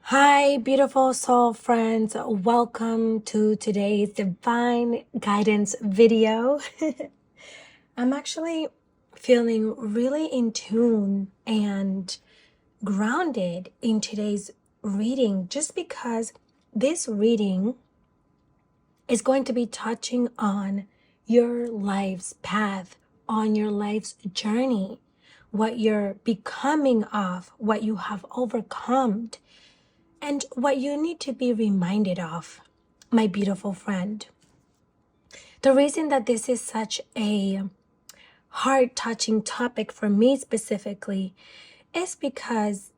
Hi, beautiful soul friends. Welcome to today's divine guidance video. I'm actually feeling really in tune and grounded in today's reading just because this reading is going to be touching on your life's path, on your life's journey, what you're becoming of, what you have overcome. And what you need to be reminded of, my beautiful friend. The reason that this is such a heart-touching topic for me specifically is because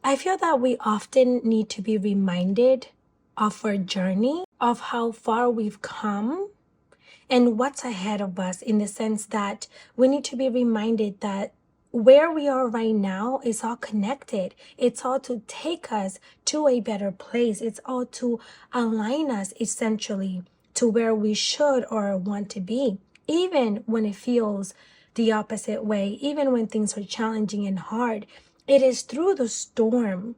I feel that we often need to be reminded of our journey, of how far we've come, and what's ahead of us, in the sense that we need to be reminded that where we are right now is all connected. It's all to take us to a better place. It's all to align us essentially to where we should or want to be, even when it feels the opposite way, even when things are challenging and hard. It is through the storm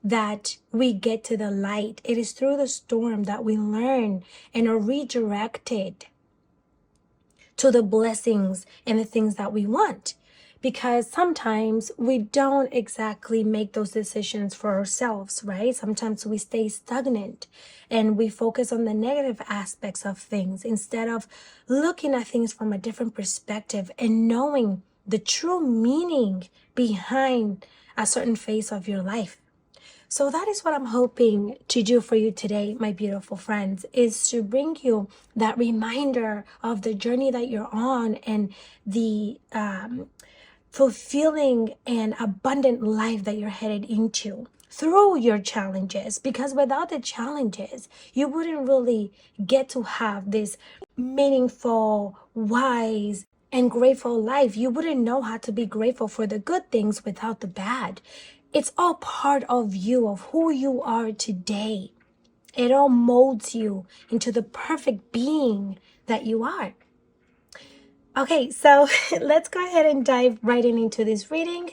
that we get to the light. It is through the storm that we learn and are redirected to the blessings and the things that we want. Because sometimes we don't exactly make those decisions for ourselves, right? Sometimes we stay stagnant and we focus on the negative aspects of things instead of looking at things from a different perspective and knowing the true meaning behind a certain phase of your life. So that is what I'm hoping to do for you today, my beautiful friends, is to bring you that reminder of the journey that you're on and the fulfilling and abundant life that you're headed into through your challenges. Because without the challenges, you wouldn't really get to have this meaningful, wise, and grateful life. You wouldn't know how to be grateful for the good things without the bad. It's all part of you, of who you are today. It all molds you into the perfect being that you are. Okay, so let's go ahead and dive right into this reading.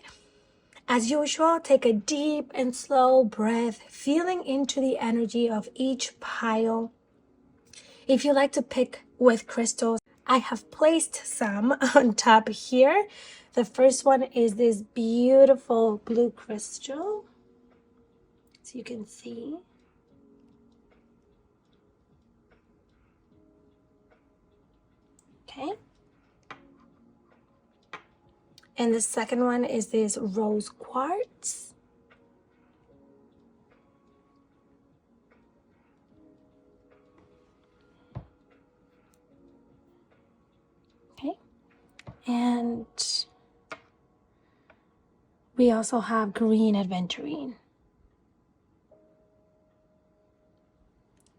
As usual, take a deep and slow breath, feeling into the energy of each pile. If you like to pick with crystals, I have placed some on top here. The first one is this beautiful blue crystal, so you can see. Okay. And the second one is this rose quartz. Okay. And we also have green aventurine.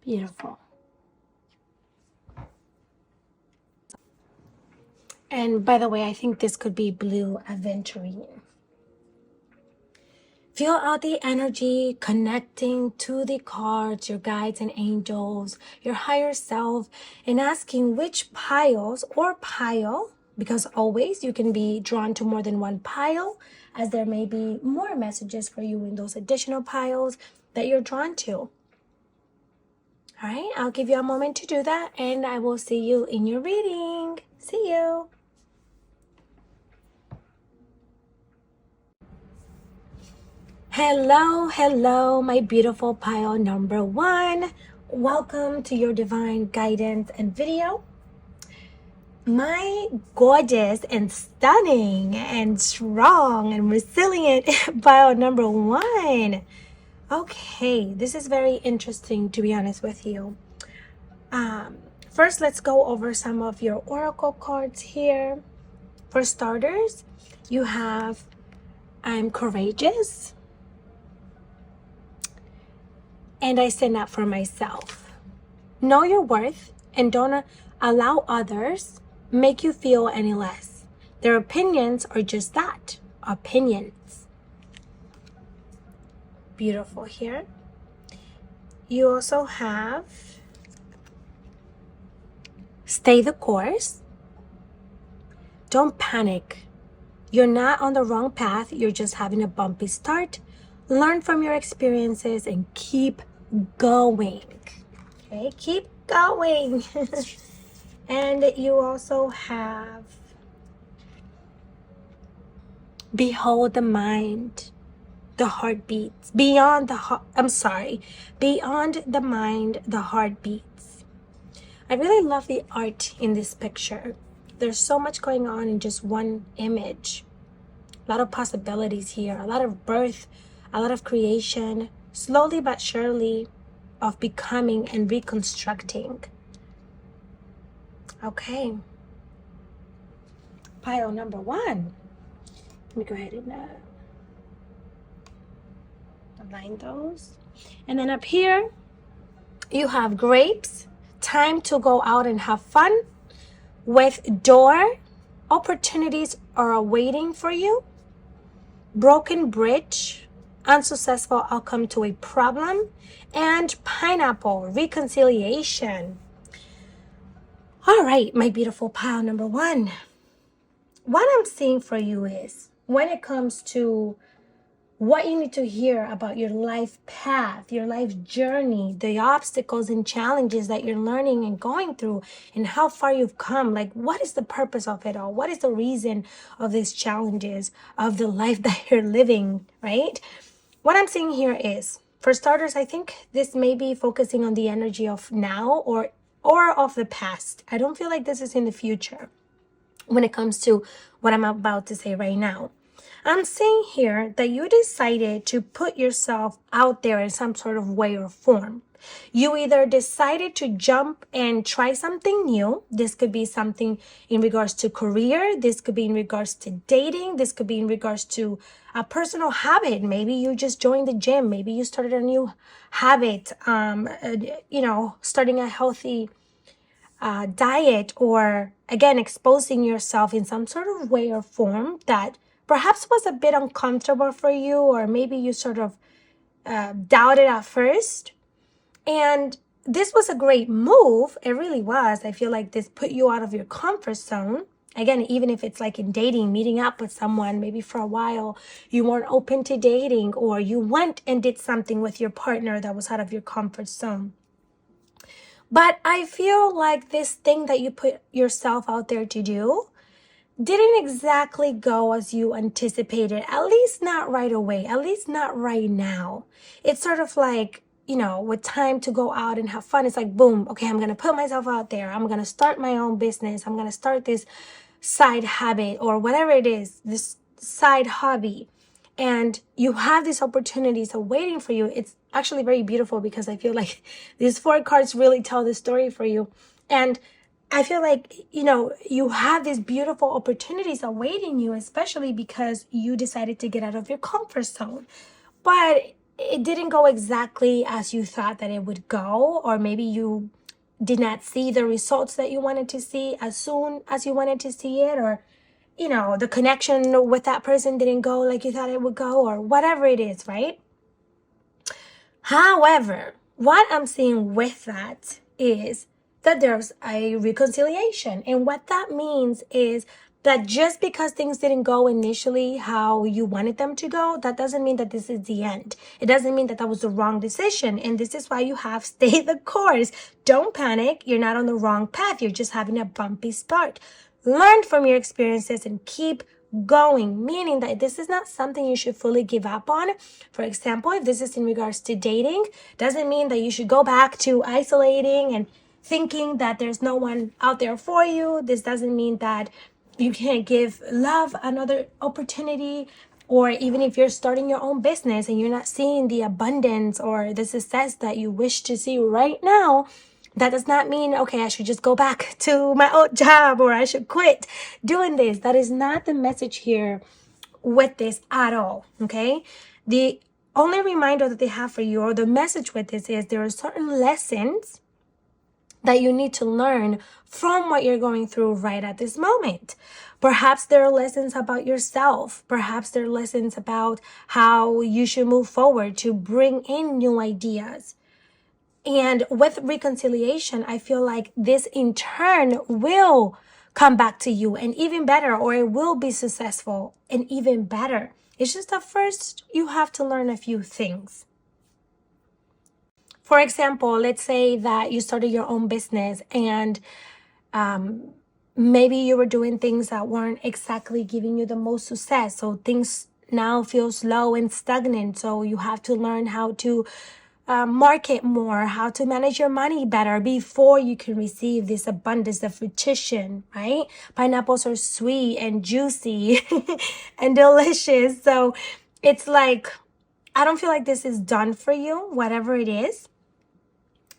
Beautiful. And by the way, I think this could be blue aventurine. Feel out the energy connecting to the cards, your guides and angels, your higher self, and asking which piles or pile, because always you can be drawn to more than one pile, as there may be more messages for you in those additional piles that you're drawn to. All right, I'll give you a moment to do that, and I will see you in your reading. See you. Hello, my beautiful pile number one. Welcome to your divine guidance and video. My gorgeous and stunning and strong and resilient pile number one. Okay, this is very interesting, to be honest with you. First, let's go over some of your oracle cards here. For starters, you have I'm courageous. And I stand up for myself. Know your worth and don't allow others make you feel any less. Their opinions are just that, opinions. Beautiful here. You also have stay the course. Don't panic. You're not on the wrong path. You're just having a bumpy start. learn from your experiences, and keep going. Okay, keep going. And you also have behold the mind, the heart beats. Beyond the mind, the heart beats. I really love the art in this picture. There's so much going on in just one image. A lot of possibilities here, a lot of birth, a lot of creation, slowly but surely of becoming and reconstructing. Okay. Pile number 1. Let me go ahead and align those. And then up here, you have grapes, time to go out and have fun. With door, opportunities are awaiting for you. Broken bridge, unsuccessful outcome to a problem. And pineapple, reconciliation. All right, my beautiful pile number 1. What I'm seeing for you is when it comes to what you need to hear about your life path, your life journey, the obstacles and challenges that you're learning and going through, and how far you've come. Like, what is the purpose of it all? What is the reason of these challenges, of the life that you're living, right? What I'm seeing here is, for starters, I think this may be focusing on the energy of now or of the past. I don't feel like this is in the future when it comes to what I'm about to say right now. I'm saying here that you decided to put yourself out there in some sort of way or form. You either decided to jump and try something new. This could be something in regards to career. This could be in regards to dating. This could be in regards to a personal habit. Maybe you just joined the gym. Maybe you started a new habit, starting a healthy diet, or again, exposing yourself in some sort of way or form that perhaps was a bit uncomfortable for you, or maybe you sort of doubted at first. And this was a great move. It really was. I feel like this put you out of your comfort zone. Again, even if it's like in dating, meeting up with someone, maybe for a while you weren't open to dating, or you went and did something with your partner that was out of your comfort zone. But I feel like this thing that you put yourself out there to do didn't exactly go as you anticipated, at least not right away, at least not right now. It's sort of like, with time to go out and have fun, it's like, boom, okay, I'm going to put myself out there. I'm going to start my own business. I'm going to start this side habit or whatever it is, this side hobby. And you have these opportunities awaiting for you. It's actually very beautiful because I feel like these 4 cards really tell the story for you. And I feel like, you have these beautiful opportunities awaiting you, especially because you decided to get out of your comfort zone. But it didn't go exactly as you thought that it would go, or maybe you did not see the results that you wanted to see as soon as you wanted to see it, or the connection with that person didn't go like you thought it would go, or whatever it is, right? However, what I'm seeing with that is that there's a reconciliation. And what that means is that just because things didn't go initially how you wanted them to go, that doesn't mean that this is the end. It doesn't mean that that was the wrong decision. And this is why you have stay the course. Don't panic. You're not on the wrong path. You're just having a bumpy start. Learn from your experiences and keep going, meaning that this is not something you should fully give up on. For example, if this is in regards to dating, doesn't mean that you should go back to isolating and thinking that there's no one out there for you. This doesn't mean that you can't give love another opportunity. Or even if you're starting your own business and you're not seeing the abundance or the success that you wish to see right now, that does not mean, okay, I should just go back to my old job or I should quit doing this. That is not the message here with this at all, okay? The only reminder that they have for you, or the message with this, is there are certain lessons that you need to learn from what you're going through right at this moment. Perhaps there are lessons about yourself. Perhaps there are lessons about how you should move forward to bring in new ideas. And with reconciliation, I feel like this in turn will come back to you and even better, or it will be successful and even better. It's just that first you have to learn a few things. For example, let's say that you started your own business and maybe you were doing things that weren't exactly giving you the most success. So things now feel slow and stagnant. So you have to learn how to market more, how to manage your money better before you can receive this abundance of fruition, right? Pineapples are sweet and juicy and delicious. So it's like, I don't feel like this is done for you, whatever it is.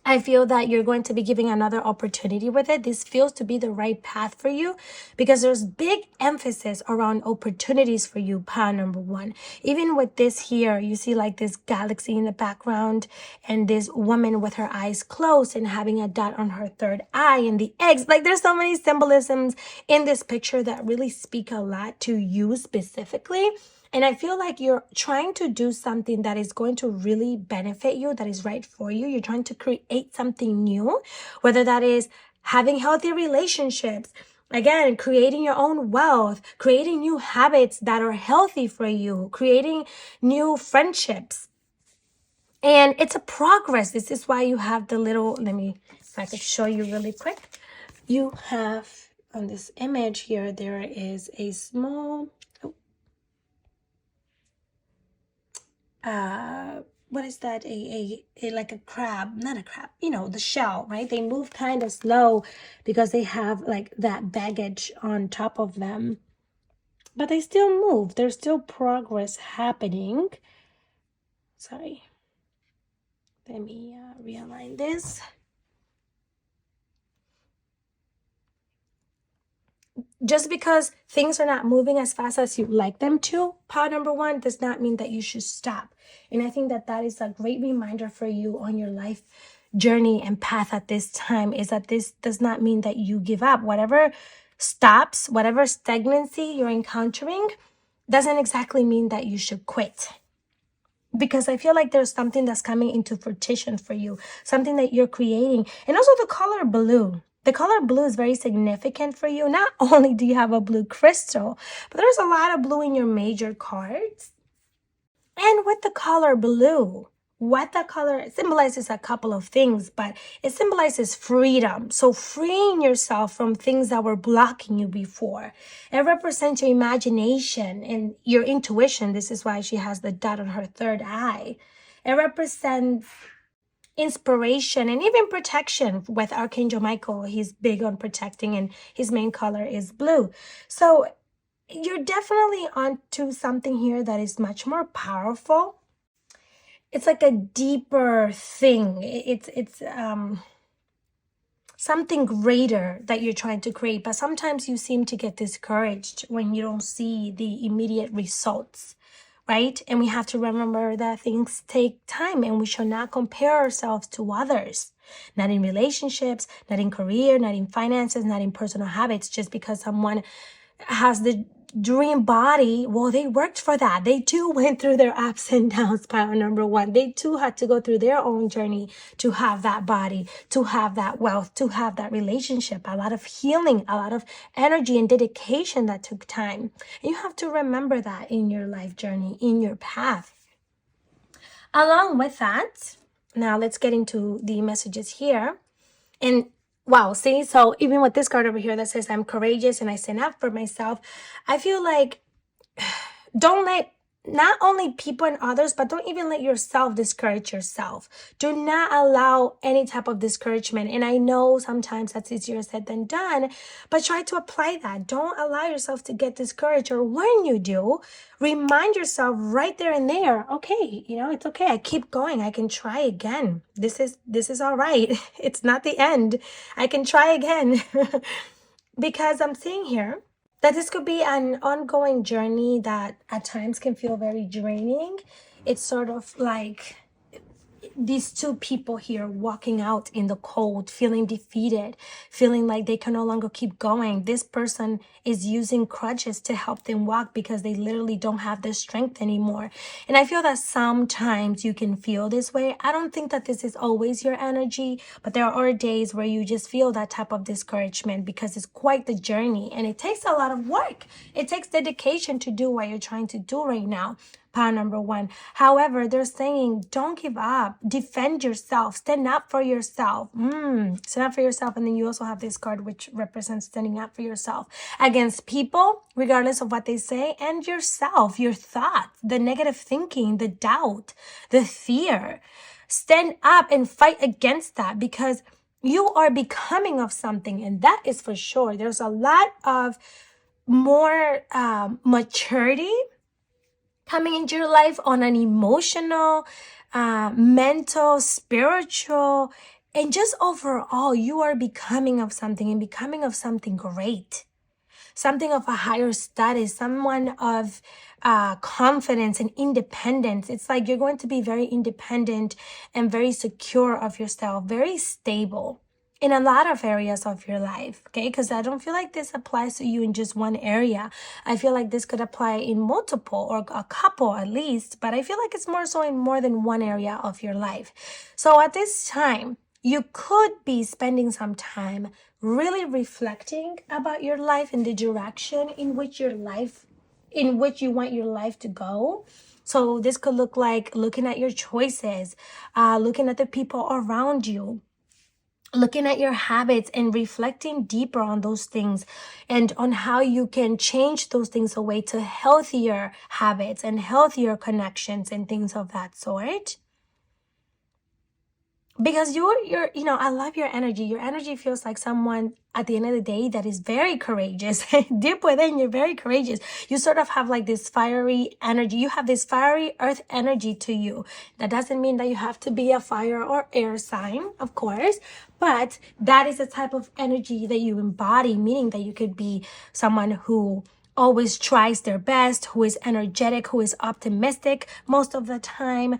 I feel that you're going to be giving another opportunity with it. This feels to be the right path for you because there's big emphasis around opportunities for you, path number one. Even with this here, you see like this galaxy in the background and this woman with her eyes closed and having a dot on her third eye and the eggs. Like there's so many symbolisms in this picture that really speak a lot to you specifically. And I feel like you're trying to do something that is going to really benefit you, that is right for you. You're trying to create something new, whether that is having healthy relationships, again, creating your own wealth, creating new habits that are healthy for you, creating new friendships. And it's a progress. This is why you have the little, let me, if I could show you really quick. You have on this image here, there is a small, what is that? A like a crab, not a crab, you know, the shell, right? They move kind of slow because they have like that baggage on top of them, but they still move. There's still progress happening. Sorry. Let me realign this. Just because things are not moving as fast as you like them to, part number one, does not mean that you should stop. And I think that that is a great reminder for you on your life journey and path at this time, is that this does not mean that you give up. Whatever stops, whatever stagnancy you're encountering, doesn't exactly mean that you should quit. Because I feel like there's something that's coming into fruition for you, something that you're creating. And also the color blue. The color blue is very significant for you. Not only do you have a blue crystal, but there's a lot of blue in your major cards. And with the color blue, what the color symbolizes a couple of things, but it symbolizes freedom. So freeing yourself from things that were blocking you before. It represents your imagination and your intuition. This is why she has the dot on her third eye. It represents inspiration and even protection with Archangel Michael. He's big on protecting and his main color is blue. So you're definitely onto something here that is much more powerful. It's like a deeper thing. It's something greater that you're trying to create, but sometimes you seem to get discouraged when you don't see the immediate results, right? And we have to remember that things take time and we should not compare ourselves to others. Not in relationships, not in career, not in finances, not in personal habits, just because someone has the dream body. Well, they worked for that. They too went through their ups and downs, pile number one. They too had to go through their own journey to have that body, to have that wealth, to have that relationship. A lot of healing, a lot of energy and dedication that took time. And you have to remember that in your life journey, in your path. Along with that, now let's get into the messages here. And wow, see, so even with this card over here that says I'm courageous and I stand up for myself, I feel like don't let not only people and others, but don't even let yourself discourage yourself. Do not allow any type of discouragement. And I know sometimes that's easier said than done, but try to apply that. Don't allow yourself to get discouraged, or when you do, remind yourself right there and there, okay, you know, it's okay. I keep going. I can try again. This is all right. It's not the end. I can try again. Because I'm seeing here that this could be an ongoing journey that at times can feel very draining. It's sort of like these two people here walking out in the cold, feeling defeated, feeling like they can no longer keep going. This person is using crutches to help them walk because they literally don't have the strength anymore. And I feel that sometimes you can feel this way. I don't think that this is always your energy, but there are days where you just feel that type of discouragement because it's quite the journey and it takes a lot of work. It takes dedication to do what you're trying to do right now. Power number one. However, they're saying, don't give up. Defend yourself. Stand up for yourself. Stand up for yourself. And then you also have this card, which represents standing up for yourself against people, regardless of what they say, and yourself, your thoughts, the negative thinking, the doubt, the fear. Stand up and fight against that because you are becoming of something. And that is for sure. There's a lot of more maturity coming into your life on an emotional, mental, spiritual, and just overall, you are becoming of something and becoming of something great, something of a higher status, someone of confidence and independence. It's like you're going to be very independent and very secure of yourself, very stable in a lot of areas of your life, okay? Because I don't feel like this applies to you in just one area. I feel like this could apply in multiple or a couple at least, but I feel like it's more so in more than one area of your life. So at this time, you could be spending some time really reflecting about your life and the direction in which you want your life to go. So this could look like looking at your choices, looking at the people around you, looking at your habits and reflecting deeper on those things and on how you can change those things away to healthier habits and healthier connections and things of that sort. Because you're, I love your energy. Your energy feels like someone at the end of the day that is very courageous. Deep within, you're very courageous. You sort of have like this fiery energy. You have this fiery earth energy to you. That doesn't mean that you have to be a fire or air sign, of course, but that is the type of energy that you embody, meaning that you could be someone who always tries their best, who is energetic, who is optimistic most of the time.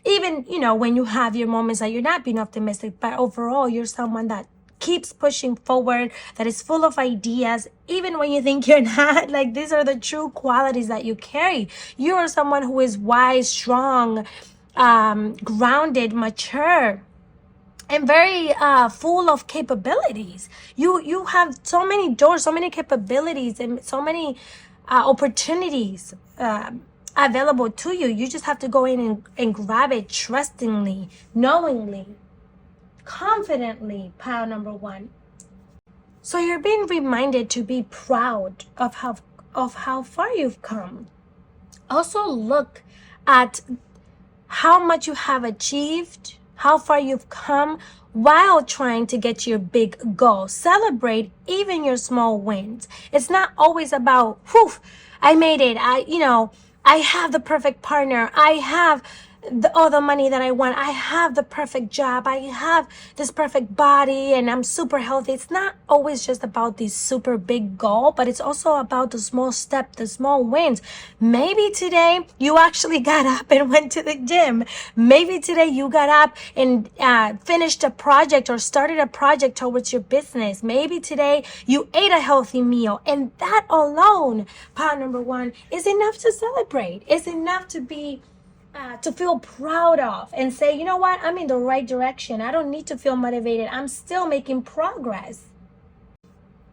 Even, when you have your moments that you're not being optimistic, but overall, you're someone that keeps pushing forward, that is full of ideas, even when you think you're not. Like, these are the true qualities that you carry. You are someone who is wise, strong, grounded, mature, and very full of capabilities. You have so many doors, so many capabilities, and so many opportunities available to you. You just have to go in and grab it trustingly, knowingly, confidently. Pile number one. So you're being reminded to be proud of how far you've come. Also look at how much you have achieved, how far you've come while trying to get your big goal. Celebrate even your small wins. It's not always about, whew, I made it. I have the perfect partner. I have all the money that I want. I have the perfect job. I have this perfect body and I'm super healthy. It's not always just about this super big goal, but it's also about the small step, the small wins. Maybe today you actually got up and went to the gym. Maybe today you got up and finished a project or started a project towards your business. Maybe today you ate a healthy meal, and that alone, part number one, is enough to celebrate. It's enough to be to feel proud of and say, you know what, I'm in the right direction. I don't need to feel motivated. I'm still making progress.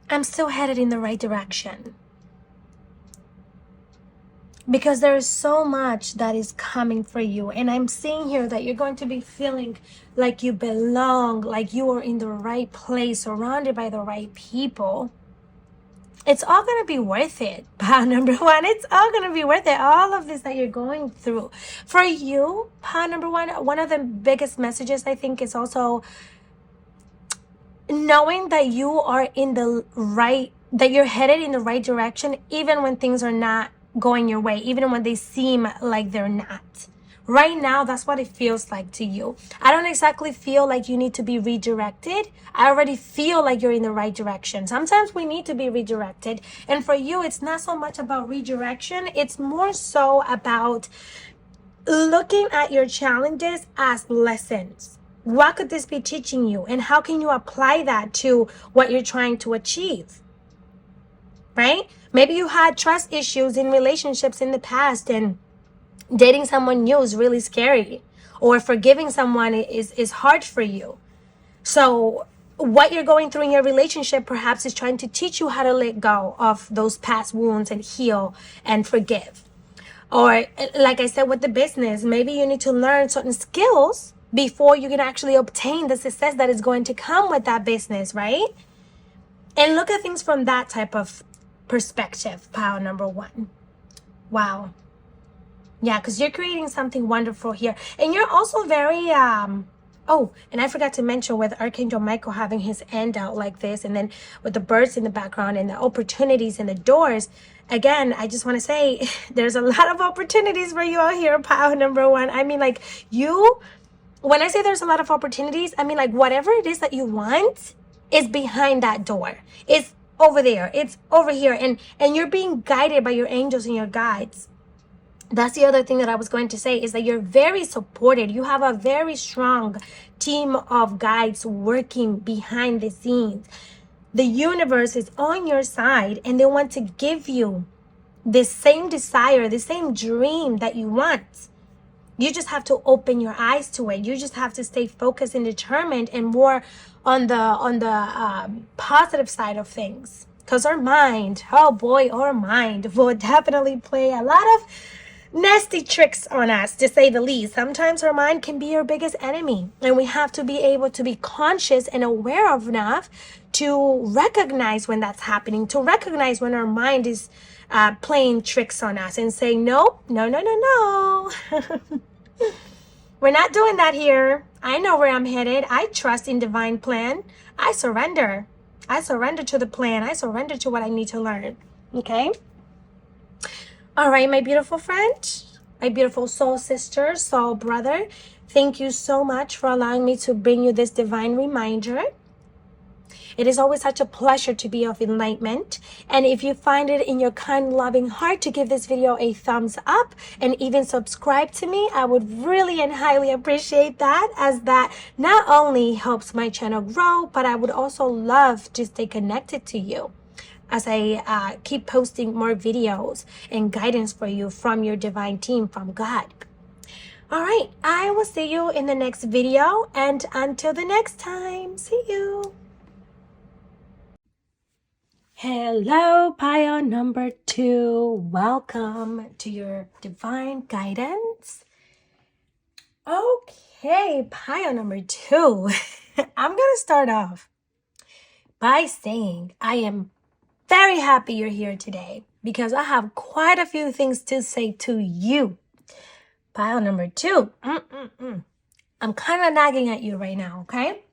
I'm still headed in the right direction. Because there is so much that is coming for you. And I'm seeing here that you're going to be feeling like you belong, like you are in the right place, surrounded by the right people. It's all going to be worth it. Part number one, it's all going to be worth it. All of this that you're going through. For you, part number one of the biggest messages, I think, is also knowing that you are in the right, that you're headed in the right direction, even when things are not going your way, even when they seem like they're not. Right now, that's what it feels like to you. I don't exactly feel like you need to be redirected. I already feel like you're in the right direction. Sometimes we need to be redirected. And for you, it's not so much about redirection. It's more so about looking at your challenges as lessons. What could this be teaching you? And how can you apply that to what you're trying to achieve? Right? Maybe you had trust issues in relationships in the past, and dating someone new is really scary, or forgiving someone is hard for you. So what you're going through in your relationship perhaps is trying to teach you how to let go of those past wounds and heal and forgive. Or like I said with the business, maybe you need to learn certain skills before you can actually obtain the success that is going to come with that business, right? And look at things from that type of perspective, pile number one. Wow. Yeah, because you're creating something wonderful here. And you're also very, oh, and I forgot to mention with Archangel Michael having his hand out like this, and then with the birds in the background and the opportunities and the doors. Again, I just want to say there's a lot of opportunities for you out here, pile number one. I mean, like when I say there's a lot of opportunities, I mean, like whatever it is that you want is behind that door. It's over there. It's over here. And you're being guided by your angels and your guides. That's the other thing that I was going to say, is that you're very supported. You have a very strong team of guides working behind the scenes. The universe is on your side, and they want to give you the same desire, the same dream that you want. You just have to open your eyes to it. You just have to stay focused and determined, and more on the positive side of things. Because our mind, oh boy, our mind will definitely play a lot of nasty tricks on us, to say the least. Sometimes our mind can be your biggest enemy, and we have to be able to be conscious and aware of enough to recognize when that's happening, to recognize when our mind is playing tricks on us, and say, no, no, no, no, no. We're not doing that here. I know where I'm headed. I trust in divine plan. I surrender. I surrender to the plan. I surrender to what I need to learn. Okay? All right, my beautiful friend, my beautiful soul sister, soul brother, thank you so much for allowing me to bring you this divine reminder. It is always such a pleasure to be of enlightenment. And if you find it in your kind, loving heart to give this video a thumbs up and even subscribe to me, I would really and highly appreciate that, as that not only helps my channel grow, but I would also love to stay connected to you as I keep posting more videos and guidance for you from your divine team, from God. All right, I will see you in the next video, and until the next time, see you. Hello, pile number 2. Welcome to your divine guidance. Okay, pile number 2. I'm going to start off by saying I am very happy you're here today, because I have quite a few things to say to you. Pile number 2. I'm kind of nagging at you right now, okay?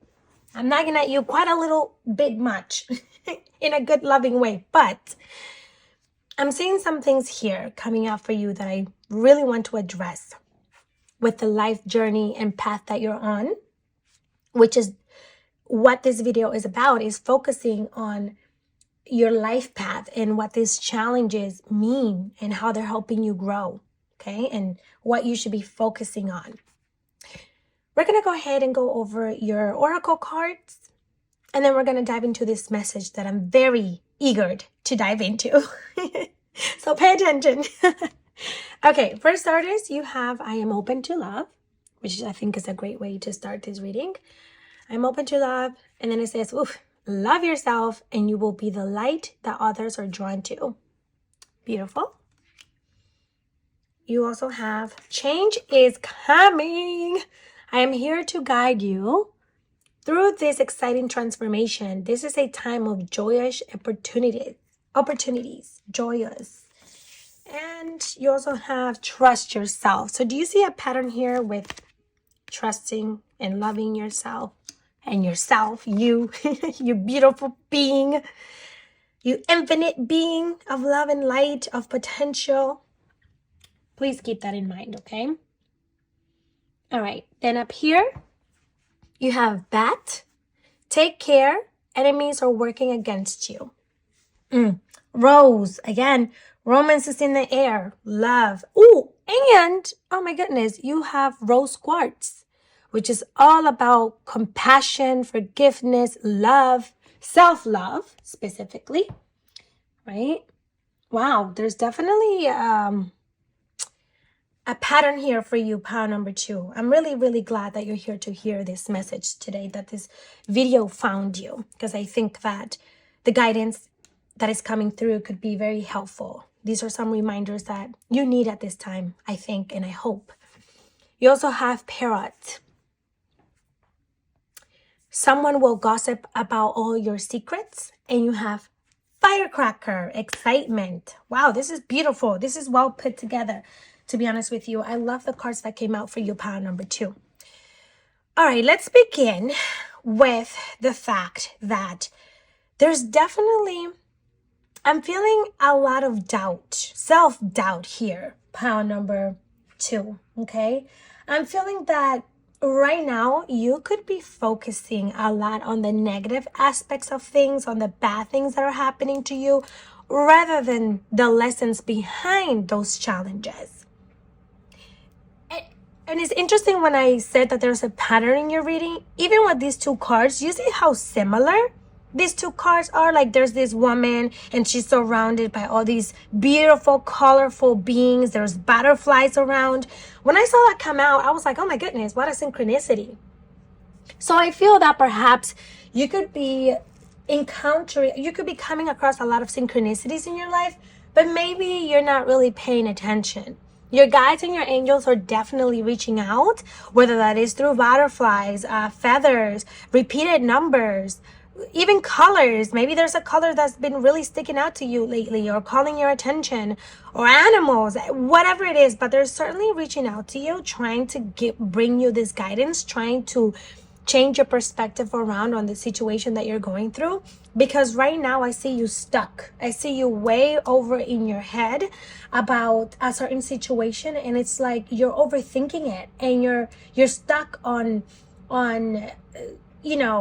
I'm nagging at you quite a little bit much in a good, loving way, but I'm seeing some things here coming out for you that I really want to address with the life journey and path that you're on, which is what this video is about, is focusing on your life path and what these challenges mean and how they're helping you grow, okay? And what you should be focusing on. We're going to go ahead and go over your oracle cards, and then we're going to dive into this message that I'm very eager to dive into. So pay attention. Okay, for starters, you have I am open to love, which I think is a great way to start this reading. I'm open to love, and then it says, oof, love yourself and you will be the light that others are drawn to. Beautiful. You also have change is coming. I am here to guide you through this exciting transformation. This is a time of joyous opportunities, joyous. And you also have trust yourself. So do you see a pattern here with trusting and loving yourself? And yourself, you, you beautiful being, you infinite being of love and light, of potential. Please keep that in mind, okay? All right, then up here, you have bat. Take care, enemies are working against you. Rose, again, romance is in the air, love. Ooh, And, oh my goodness, you have rose quartz, which is all about compassion, forgiveness, love, self-love specifically, right? Wow, there's definitely a pattern here for you, pile number 2. I'm really, really glad that you're here to hear this message today, that this video found you, because I think that the guidance that is coming through could be very helpful. These are some reminders that you need at this time, I think, and I hope. You also have parrot. Someone will gossip about all your secrets, and you have firecracker, excitement. Wow, this is beautiful. This is well put together, to be honest with you. I love the cards that came out for you, pile number 2. All right, let's begin with the fact that there's definitely, I'm feeling a lot of doubt, self-doubt here, pile number 2, okay? I'm feeling that right now you could be focusing a lot on the negative aspects of things, on the bad things that are happening to you, rather than the lessons behind those challenges. And it's interesting when I said that there's a pattern in your reading. Even with these 2 cards, you see how similar these 2 cards are. Like, there's this woman and she's surrounded by all these beautiful, colorful beings. There's butterflies around. When I saw that come out, I was like, oh my goodness, what a synchronicity. So I feel that perhaps you could be coming across a lot of synchronicities in your life, but maybe you're not really paying attention. Your guides and your angels are definitely reaching out, whether that is through butterflies, feathers, repeated numbers, even colors. Maybe there's a color that's been really sticking out to you lately or calling your attention, or animals, whatever it is, but they're certainly reaching out to you, trying to bring you this guidance, trying to change your perspective around on the situation that you're going through. Because right now I see you stuck. I see you way over in your head about a certain situation, and it's like you're overthinking it, and you're stuck on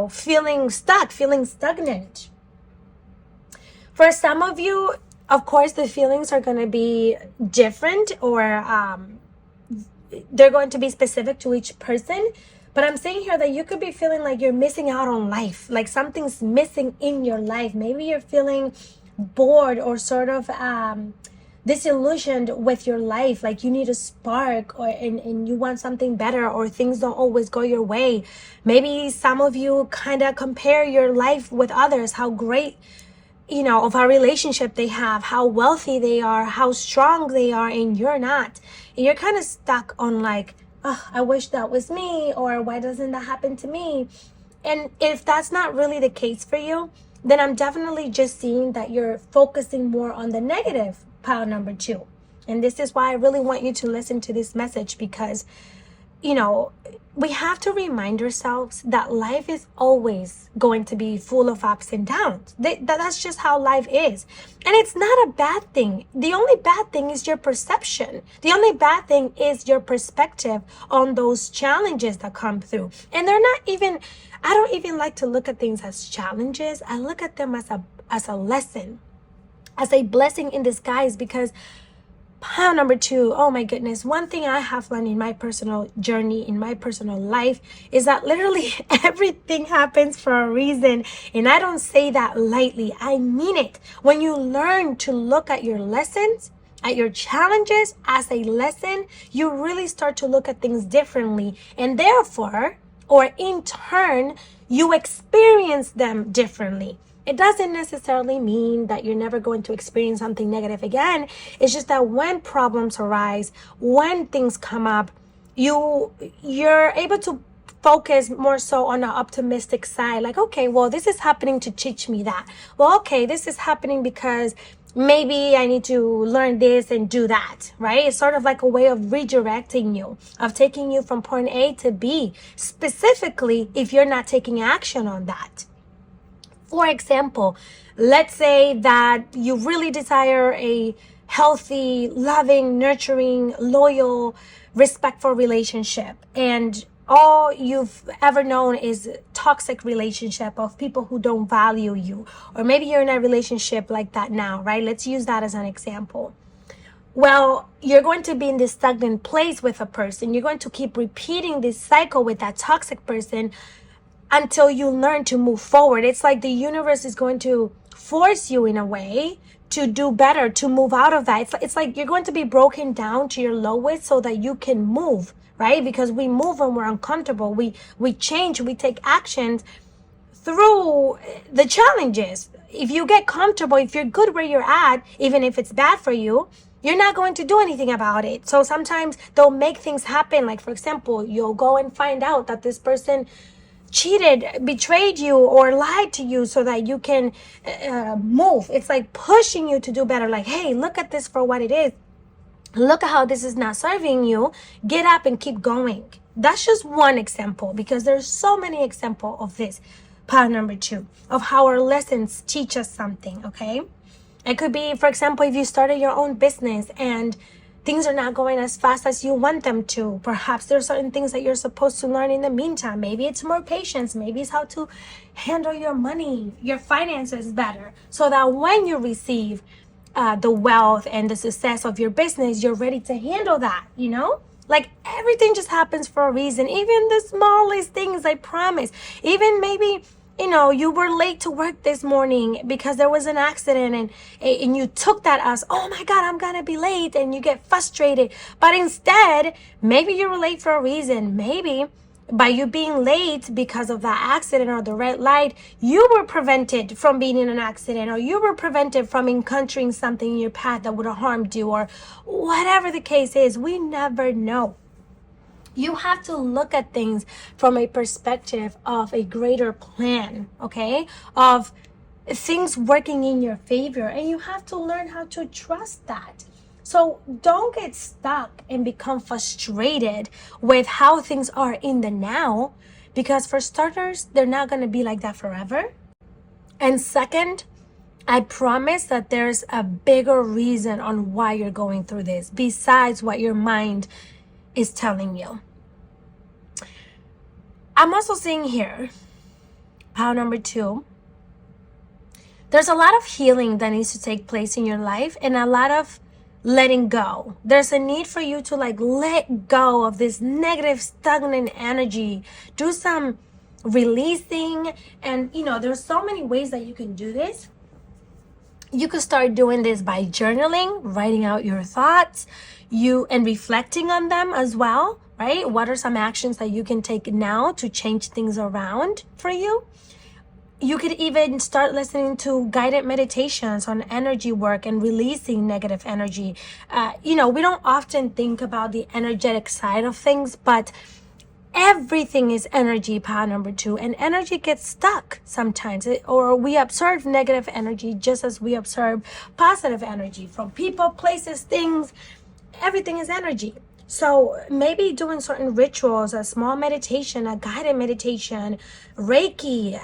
feeling stuck, feeling stagnant. For some of you, of course, the feelings are going to be different, or they're going to be specific to each person. But I'm saying here that you could be feeling like you're missing out on life, like something's missing in your life. Maybe you're feeling bored or sort of disillusioned with your life, like you need a spark, and you want something better, or things don't always go your way. Maybe some of you kind of compare your life with others, how great of a relationship they have, how wealthy they are, how strong they are, and you're not. And you're kind of stuck on like, oh, I wish that was me, or why doesn't that happen to me? And if that's not really the case for you, then I'm definitely just seeing that you're focusing more on the negative, pile number 2. And this is why I really want you to listen to this message, because we have to remind ourselves that life is always going to be full of ups and downs. That's just how life is. And it's not a bad thing. The only bad thing is your perception. The only bad thing is your perspective on those challenges that come through. And they're not even, I don't even like to look at things as challenges. I look at them as a lesson, as a blessing in disguise, because pile number 2, oh my goodness, one thing I have learned in my personal journey, in my personal life, is that literally everything happens for a reason. And I don't say that lightly. I mean it. When you learn to look at your lessons, at your challenges as a lesson, you really start to look at things differently. And therefore, or in turn, you experience them differently. It doesn't necessarily mean that you're never going to experience something negative again. It's just that when problems arise, when things come up, you're able to focus more so on the optimistic side. Like, okay, well, this is happening to teach me that. Well, okay, this is happening because maybe I need to learn this and do that, right? It's sort of like a way of redirecting you, of taking you from point A to B, specifically if you're not taking action on that. For example, let's say that you really desire a healthy, loving, nurturing, loyal, respectful relationship, and all you've ever known is toxic relationship of people who don't value you. Or maybe you're in a relationship like that now, right? Let's use that as an example. well, you're going to be in this stagnant place with a person. You're going to keep repeating this cycle with that toxic person until you learn to move forward. It's like the universe is going to force you in a way to do better, to move out of that. It's like you're going to be broken down to your lowest so that you can move, right? Because we move when we're uncomfortable. We change, we take actions through the challenges. If you get comfortable, if you're good where you're at, even if it's bad for you, you're not going to do anything about it. So sometimes they'll make things happen. Like, for example, you'll go and find out that this person cheated, betrayed you, or lied to you so that you can move. It's like pushing you to do better. Like, hey, look at this for what it is. Look at how this is not serving you. Get up and keep going. That's just one example, because there's so many examples of this. Part number 2, of how our lessons teach us something, okay? It could be, for example, if you started your own business and things are not going as fast as you want them to. Perhaps there are certain things that you're supposed to learn in the meantime. Maybe it's more patience. Maybe it's how to handle your money, your finances better, so that when you receive the wealth and the success of your business, you're ready to handle that, you know? Like, everything just happens for a reason. Even the smallest things, I promise. Even maybe, you were late to work this morning because there was an accident, and you took that as, oh my God, I'm gonna be late, and you get frustrated. But instead, maybe you were late for a reason. Maybe by you being late because of that accident or the red light, you were prevented from being in an accident, or you were prevented from encountering something in your path that would have harmed you, or whatever the case is. We never know. You have to look at things from a perspective of a greater plan, okay? Of things working in your favor, and you have to learn how to trust that. So don't get stuck and become frustrated with how things are in the now, because for starters, they're not going to be like that forever. And second, I promise that there's a bigger reason on why you're going through this besides what your mind is telling you. I'm also seeing here, power number 2, there's a lot of healing that needs to take place in your life, and a lot of letting go. There's a need for you to let go of this negative, stagnant energy. Do some releasing, and there's so many ways that you can do this. You could start doing this by journaling, writing out your thoughts, and reflecting on them as well, right? What are some actions that you can take now to change things around for you? You could even start listening to guided meditations on energy work and releasing negative energy. We don't often think about the energetic side of things, but everything is energy, power number 2, and energy gets stuck sometimes, or we absorb negative energy just as we absorb positive energy from people, places, things. Everything is energy. So maybe doing certain rituals, a small meditation, a guided meditation, Reiki,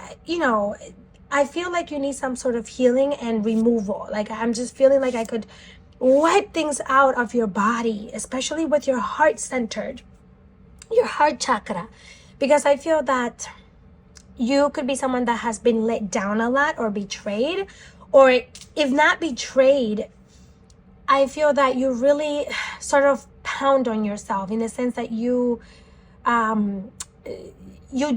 I feel like you need some sort of healing and removal. Like, I'm just feeling like I could wipe things out of your body, especially with your heart centered, your heart chakra, because I feel that you could be someone that has been let down a lot or betrayed, or if not betrayed, I feel that you really sort of pound on yourself in the sense that you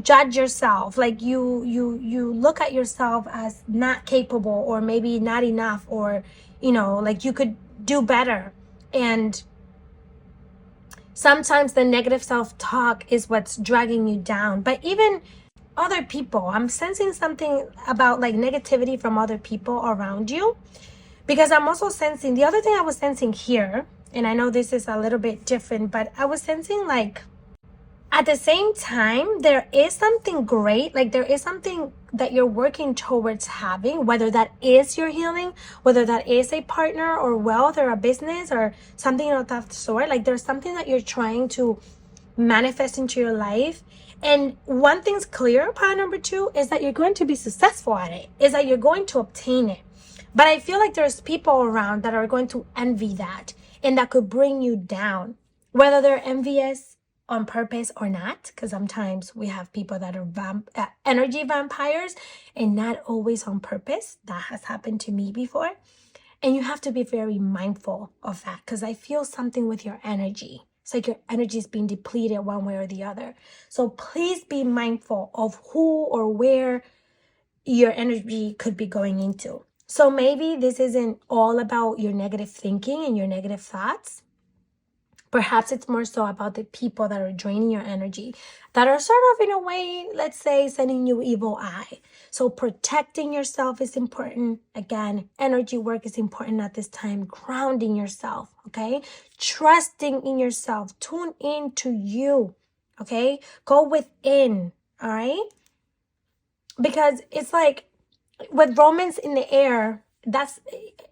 judge yourself, like you look at yourself as not capable, or maybe not enough, or like you could do better. And sometimes the negative self-talk is what's dragging you down. But even other people, I'm sensing something about negativity from other people around you, because I'm also sensing, the other thing I was sensing here, and I know this is a little bit different, but I was sensing at the same time, there is something great, there is something that you're working towards having, whether that is your healing, whether that is a partner or wealth or a business or something of that sort. There's something that you're trying to manifest into your life. And one thing's clear, part number 2, is that you're going to be successful at it, is that you're going to obtain it. But I feel like there's people around that are going to envy that, and that could bring you down, whether they're envious on purpose or not, because sometimes we have people that are energy vampires, and not always on purpose. That has happened to me before. And you have to be very mindful of that, because I feel something with your energy. It's like your energy is being depleted one way or the other. So please be mindful of who or where your energy could be going into. So maybe this isn't all about your negative thinking and your negative thoughts. Perhaps it's more so about the people that are draining your energy, that are sort of in a way, let's say, sending you evil eye. So protecting yourself is important. Again, energy work is important at this time. Grounding yourself, okay? Trusting in yourself. Tune in to you, okay? Go within, all right? Because it's like with romance in the air,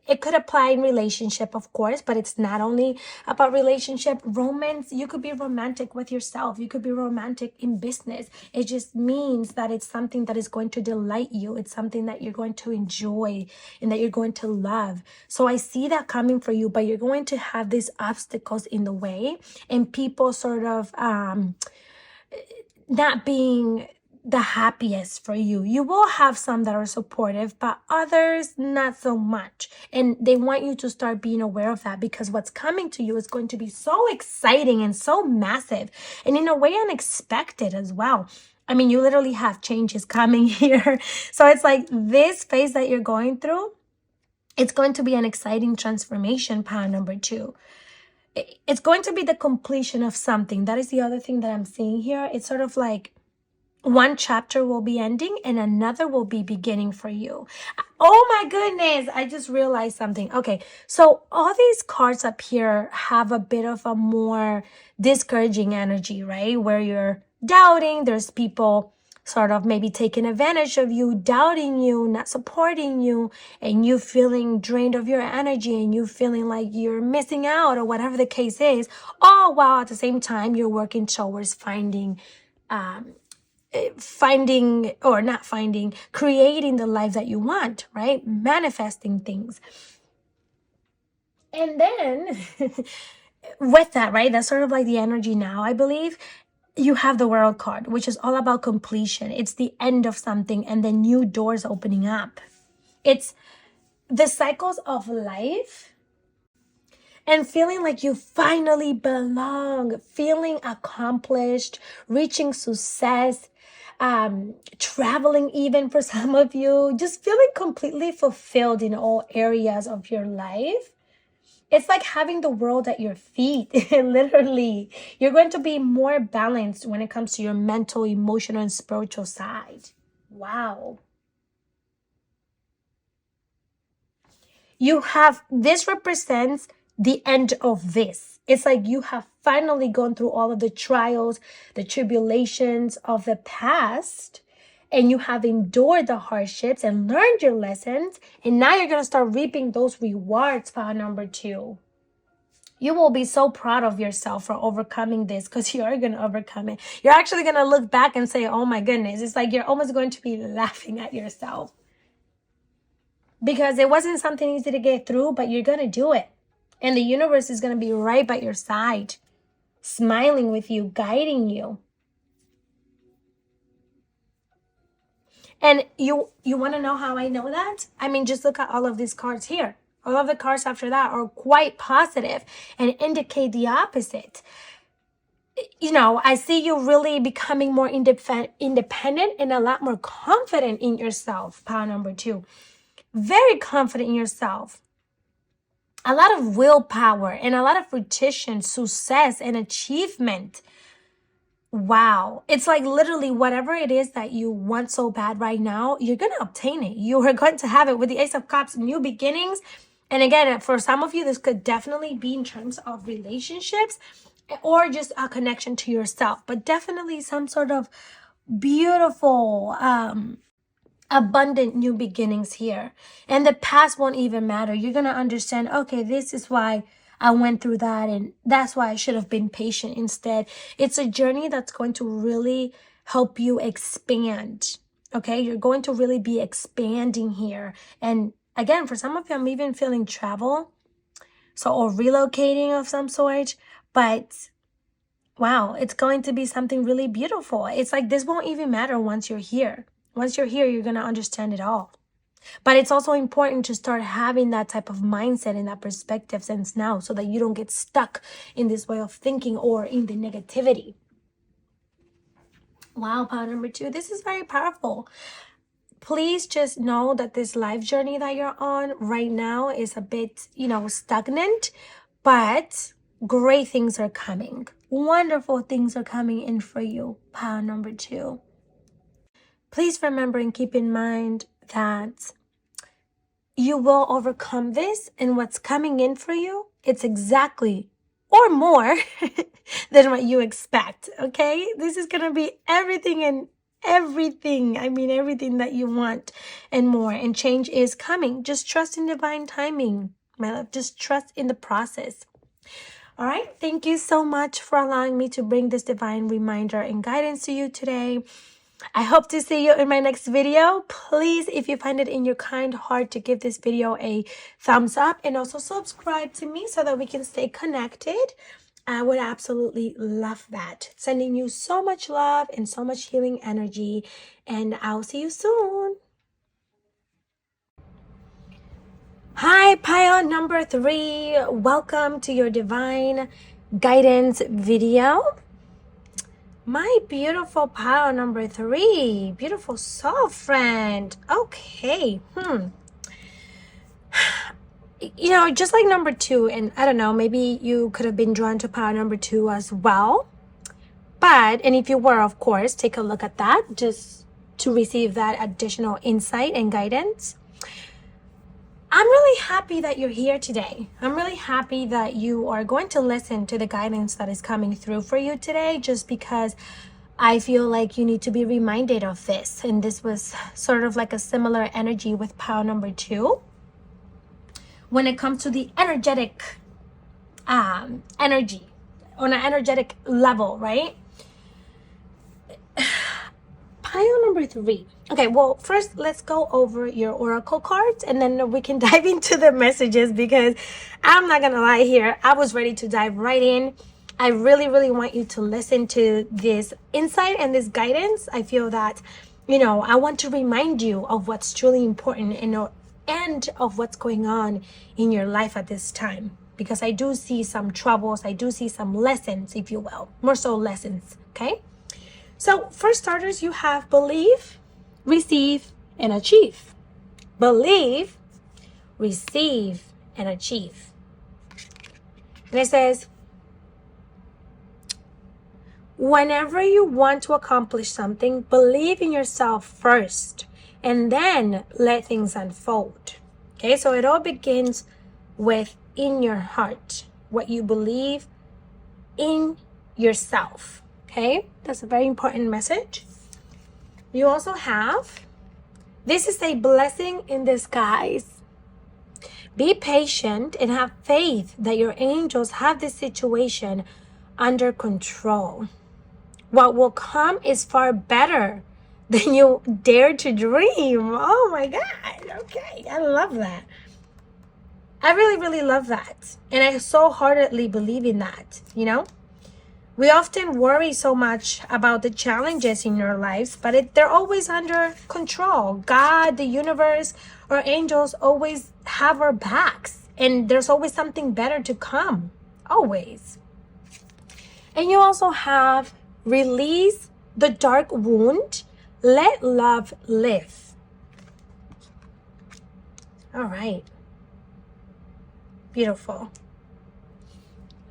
it could apply in relationship, of course, but it's not only about relationship. Romance, you could be romantic with yourself, you could be romantic in business. It just means that it's something that is going to delight you. It's something that you're going to enjoy and that you're going to love. So I see that coming for you, but you're going to have these obstacles in the way, and people sort of not being the happiest for you. You will have some that are supportive, but others not so much. And they want you to start being aware of that, because what's coming to you is going to be so exciting and so massive, and in a way unexpected as well. I mean, you literally have changes coming here. So it's like this phase that you're going through, it's going to be an exciting transformation, power number 2. It's going to be the completion of something. That is the other thing that I'm seeing here. It's sort of like one chapter will be ending and another will be beginning for you. Oh my goodness, I just realized something. Okay, so all these cards up here have a bit of a more discouraging energy, right? Where you're doubting, there's people sort of maybe taking advantage of you, doubting you, not supporting you, and you feeling drained of your energy, and you feeling like you're missing out, or whatever the case is, all while at the same time you're working towards creating the life that you want, right? Manifesting things. And then with that, right, that's sort of like the energy now, I believe. You have the World card, which is all about completion. It's the end of something and then new doors opening up. It's the cycles of life and feeling like you finally belong, feeling accomplished, reaching success, traveling even for some of you, just feeling completely fulfilled in all areas of your life. It's like having the world at your feet, literally. You're going to be more balanced when it comes to your mental, emotional, and spiritual side. Wow. This represents the end of this. It's like you have finally gone through all of the trials, the tribulations of the past, and you have endured the hardships and learned your lessons, and now you're going to start reaping those rewards, power number 2. You will be so proud of yourself for overcoming this, because you are going to overcome it. You're actually going to look back and say, oh my goodness, it's like you're almost going to be laughing at yourself, because it wasn't something easy to get through, but you're going to do it. And the universe is going to be right by your side, smiling with you, guiding you. And you want to know how I know that? I mean, just look at all of these cards here. All of the cards after that are quite positive and indicate the opposite. You know, I see you really becoming more independent and a lot more confident in yourself, power number 2. Very confident in yourself. A lot of willpower and a lot of fruition, success, and achievement. Wow. It's like literally whatever it is that you want so bad right now, you're going to obtain it. You are going to have it with the Ace of Cups, new beginnings. And again, for some of you, this could definitely be in terms of relationships or just a connection to yourself, but definitely some sort of beautiful, abundant new beginnings here. And the past won't even matter. You're going to understand, okay, this is why I went through that, and that's why I should have been patient instead. It's a journey that's going to really help you expand. Okay, you're going to really be expanding here. And again, for some of you, I'm even feeling travel, or relocating of some sort. But wow, it's going to be something really beautiful. It's like this won't even matter once you're here. Once you're here, you're going to understand it all. But it's also important to start having that type of mindset and that perspective since now, so that you don't get stuck in this way of thinking or in the negativity. Wow, power number 2. This is very powerful. Please just know that this life journey that you're on right now is a bit, stagnant, but great things are coming. Wonderful things are coming in for you, power number 2. Please remember and keep in mind that you will overcome this, and what's coming in for you, it's exactly or more than what you expect, okay? This is gonna be everything and everything. I mean, everything that you want and more, and change is coming. Just trust in divine timing, my love. Just trust in the process. All right, thank you so much for allowing me to bring this divine reminder and guidance to you today. I hope to see you in my next video. Please, if you find it in your kind heart, to give this video a thumbs up and also subscribe to me so that we can stay connected. I would absolutely love that. Sending you so much love and so much healing energy, and I'll see you soon. Hi, pile number 3. Welcome to your divine guidance video. My beautiful pile number 3, beautiful soul friend. Okay, just like number 2, and I don't know, maybe you could have been drawn to pile number 2 as well. And if you were, of course, take a look at that just to receive that additional insight and guidance. I'm really happy that you're here today. I'm really happy that you are going to listen to the guidance that is coming through for you today, just because I feel like you need to be reminded of this. And this was sort of like a similar energy with pile number 2. When it comes to the energetic energy, on an energetic level, right? Pile number 3. Okay, well, first let's go over your oracle cards, and then we can dive into the messages, because I'm not gonna lie here, I was ready to dive right in. I really, really want you to listen to this insight and this guidance. I feel that, I want to remind you of what's truly important and of what's going on in your life at this time, because I do see some troubles, I do see some lessons, if you will, more so lessons, okay? So for starters, you have believe, receive, and achieve. Believe, receive, and achieve. And it says, whenever you want to accomplish something, believe in yourself first, and then let things unfold. Okay, so it all begins with in your heart, what you believe in yourself. Okay, that's a very important message. You also have, this is a blessing in disguise. Be patient and have faith that your angels have this situation under control. What will come is far better than you dare to dream. Oh my God. Okay, I love that. I really, really love that. And I so heartedly believe in that, We often worry so much about the challenges in our lives, but they're always under control. God, the universe, our angels always have our backs, and there's always something better to come, always. And you also have release the dark wound, let love live. All right. Beautiful.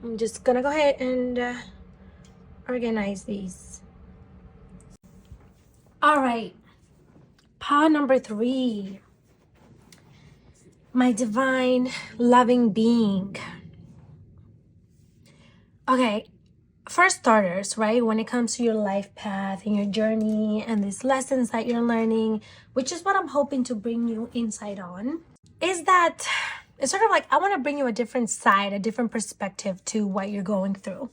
I'm just gonna go ahead and organize these. All right, pile number 3, my divine loving being. Okay, for starters, right, when it comes to your life path and your journey and these lessons that you're learning, which is what I'm hoping to bring you insight on, is that it's sort of like I want to bring you a different side, a different perspective to what you're going through.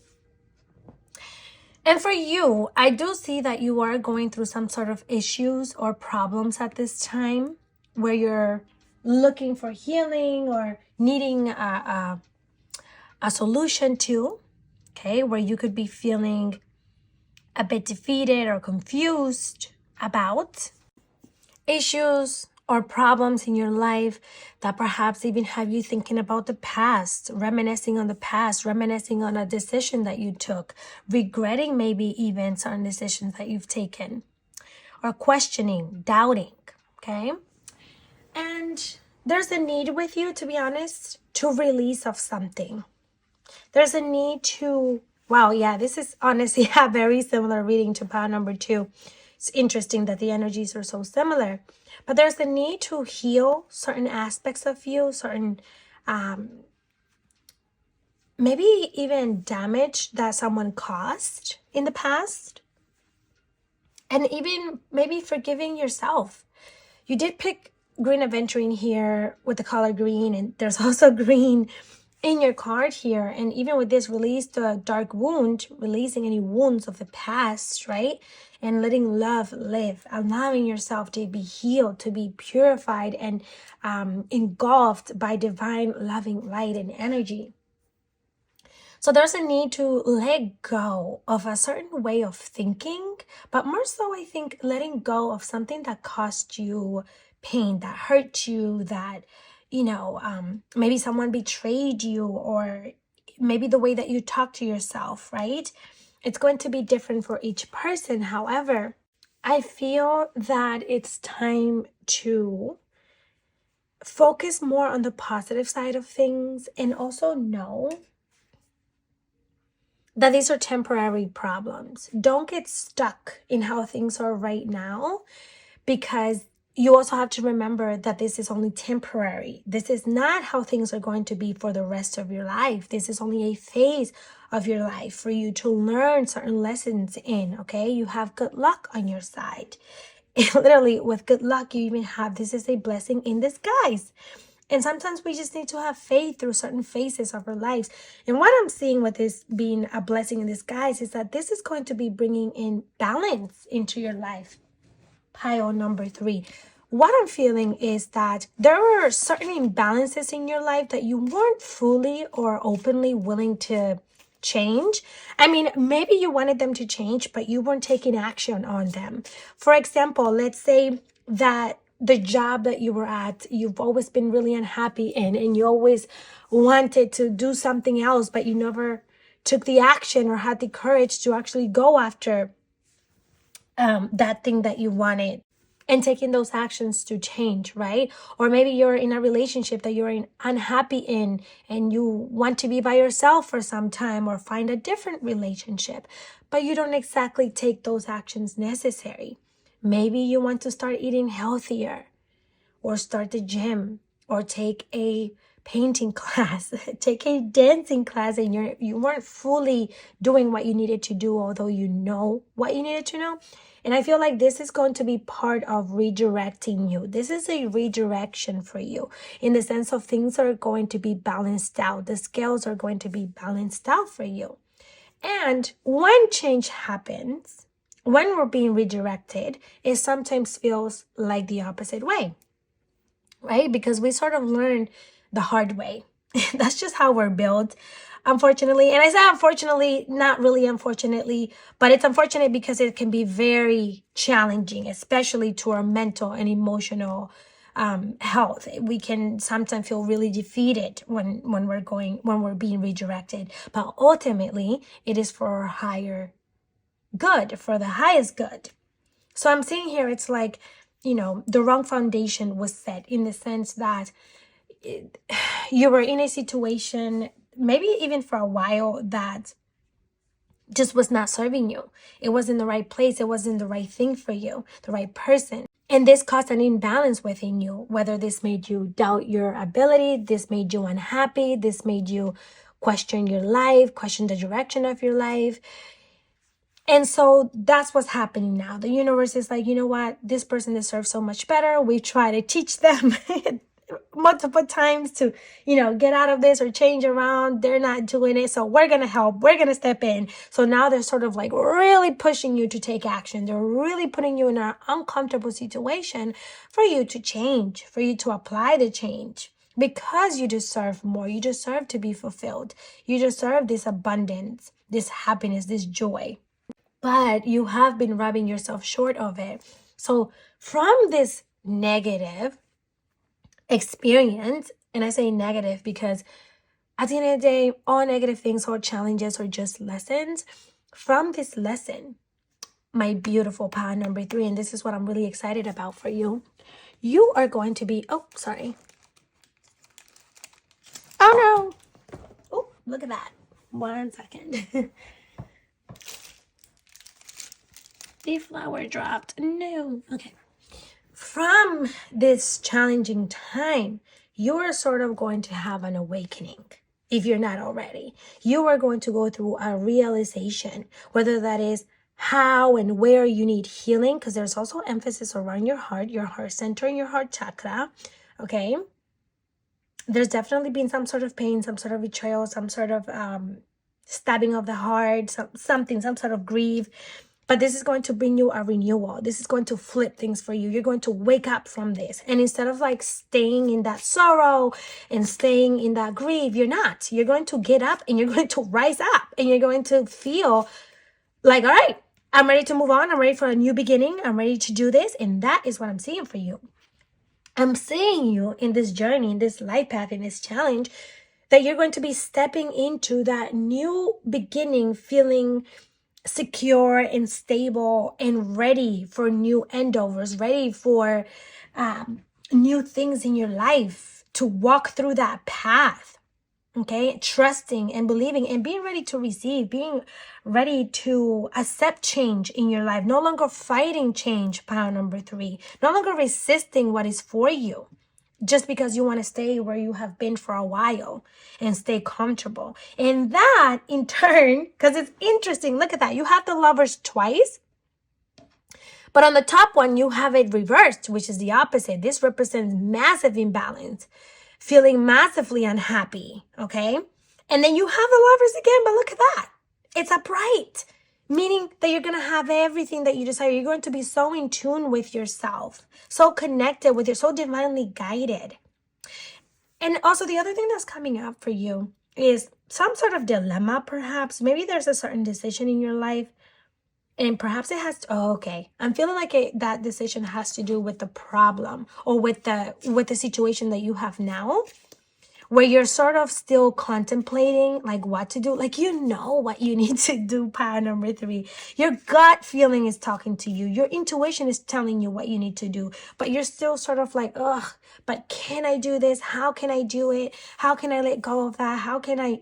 And for you, I do see that you are going through some sort of issues or problems at this time, where you're looking for healing or needing a solution to, okay, where you could be feeling a bit defeated or confused about issues or problems in your life that perhaps even have you thinking about the past, reminiscing on the past, reminiscing on a decision that you took, regretting maybe even certain decisions that you've taken, or questioning, doubting, okay? And there's a need with you, to be honest, to release of something. There's a need to, wow, yeah, this is honestly a very similar reading to pile number 2. It's interesting that the energies are so similar. But there's the need to heal certain aspects of you, certain maybe even damage that someone caused in the past. And even maybe forgiving yourself. You did pick green aventurine here with the color green, and there's also green in your card here. And even with this, release the dark wound, releasing any wounds of the past, right? And letting love live, allowing yourself to be healed, to be purified and engulfed by divine loving light and energy. So there's a need to let go of a certain way of thinking, but more so, I think, letting go of something that caused you pain, that hurt you, that, maybe someone betrayed you, or maybe the way that you talk to yourself, right? It's going to be different for each person. However, I feel that it's time to focus more on the positive side of things and also know that these are temporary problems. Don't get stuck in how things are right now, because you also have to remember that this is only temporary. This is not how things are going to be for the rest of your life. This is only a phase of your life for you to learn certain lessons in, okay? You have good luck on your side. Literally, with good luck, you even have, this is a blessing in disguise. And sometimes we just need to have faith through certain phases of our lives. And what I'm seeing with this being a blessing in disguise is that this is going to be bringing in balance into your life. Pile number 3. What I'm feeling is that there were certain imbalances in your life that you weren't fully or openly willing to change. I mean, maybe you wanted them to change, but you weren't taking action on them. For example, let's say that the job that you were at, you've always been really unhappy in, and you always wanted to do something else, but you never took the action or had the courage to actually go after that thing that you wanted and taking those actions to change, right? Or maybe you're in a relationship that you're unhappy in, and you want to be by yourself for some time or find a different relationship, but you don't exactly take those actions necessary. Maybe you want to start eating healthier, or start the gym, or take a painting class, take a dancing class, and you weren't fully doing what you needed to do, although you know what you needed to know. And I feel like this is going to be part of redirecting you. This is a redirection for you, in the sense of things are going to be balanced out. The scales are going to be balanced out for you. And when change happens, when we're being redirected, it sometimes feels like the opposite way, right? Because we sort of learn the hard way. That's just how we're built, unfortunately. And I say unfortunately, not really unfortunately, but it's unfortunate because it can be very challenging, especially to our mental and emotional health. We can sometimes feel really defeated when we're being redirected. But ultimately, it is for our higher good, for the highest good. So I'm seeing here, it's like, the wrong foundation was set, in the sense that you were in a situation, maybe even for a while, that just was not serving you. It wasn't the right place. It wasn't the right thing for you, the right person. And this caused an imbalance within you, whether this made you doubt your ability, this made you unhappy, this made you question your life, question the direction of your life. And so that's what's happening now. The universe is like, you know what? This person deserves so much better. We try to teach them multiple times to, get out of this or change around. They're not doing it. So we're going to help. We're going to step in. So now they're sort of like really pushing you to take action. They're really putting you in an uncomfortable situation for you to change, for you to apply the change. Because you deserve more. You deserve to be fulfilled. You deserve this abundance, this happiness, this joy. But you have been robbing yourself short of it. So from this negative experience. And I say negative because at the end of the day, all negative things or challenges are just lessons. From this lesson, my beautiful power number 3, and this is what I'm really excited about for you. You are going to be, oh, sorry. Oh no. Oh, look at that. 1 second. The flower dropped. No. Okay. From this challenging time, you are sort of going to have an awakening. If you're not already, you are going to go through a realization, whether that is how and where you need healing, because there's also emphasis around your heart center, and your heart chakra. Okay. There's definitely been some sort of pain, some sort of betrayal, some sort of stabbing of the heart, some sort of grief. But this is going to bring you a renewal. This is going to flip things for you. You're going to wake up from this. And instead of like staying in that sorrow and staying in that grief, you're not. You're going to get up and you're going to rise up. And you're going to feel like, all right, I'm ready to move on. I'm ready for a new beginning. I'm ready to do this. And that is what I'm seeing for you. I'm seeing you in this journey, in this life path, in this challenge, that you're going to be stepping into that new beginning, feeling secure and stable and ready for new endovers, ready for new things in your life, to walk through that path. Okay, trusting and believing and being ready to receive, being ready to accept change in your life, no longer fighting change, power number 3, no longer resisting what is for you just because you want to stay where you have been for a while and stay comfortable. And that in turn, because it's interesting, look at that. You have the Lovers twice, but on the top one, you have it reversed, which is the opposite. This represents massive imbalance, feeling massively unhappy, okay? And then you have the Lovers again, but look at that. It's upright, meaning that you're going to have everything that you desire. You're going to be so in tune with yourself, so connected with you, so divinely guided. And also the other thing that's coming up for you is some sort of dilemma, perhaps. Maybe there's a certain decision in your life, and perhaps it has to, okay, I'm feeling like that decision has to do with the problem or with the situation that you have now, where you're sort of still contemplating like what to do. Like, you know what you need to do, power number 3. Your gut feeling is talking to you. Your intuition is telling you what you need to do, but you're still sort of like, ugh, but can I do this? How can I do it? How can I let go of that? How can I,